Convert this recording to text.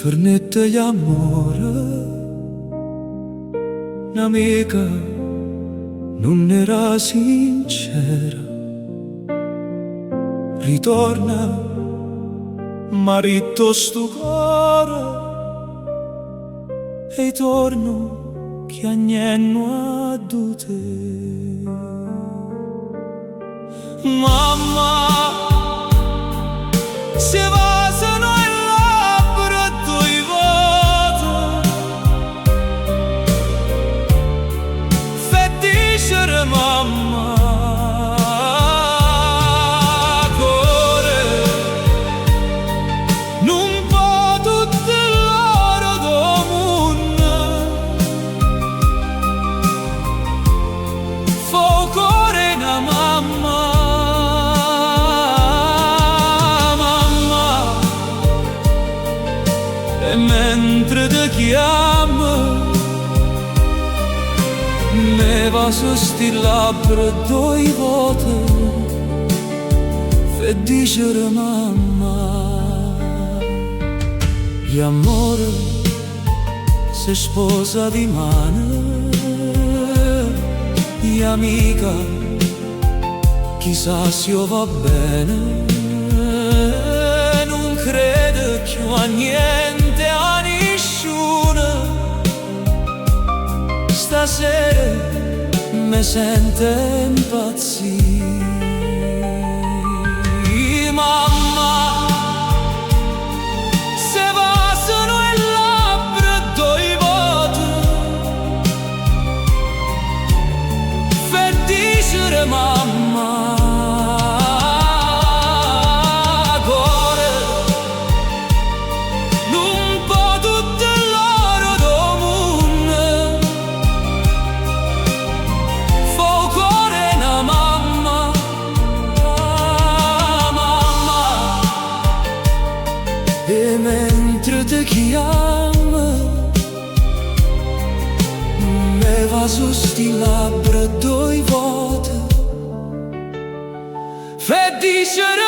Fornetta di amore, un'amica non era sincera. Ritorna, marito sto cuore, e torno che agnenno a te. Mamma, se vasano in labbra tue voto, fai dicere mamma, cuore, non può tutte l'oro del mondo, fa cuore una mamma. E mentre ti chiamo me va su sti labbra due volte per dicere mamma. Gli amore si sposa di mano, gli amica chissà se io va bene, non credo che ho niente a nessuno. Stasera mi sento impazzire. Mamma, se vasano in labbra due volte per dicere mamma. E mentre ti chiamo me va su sti labbra due volte per dicere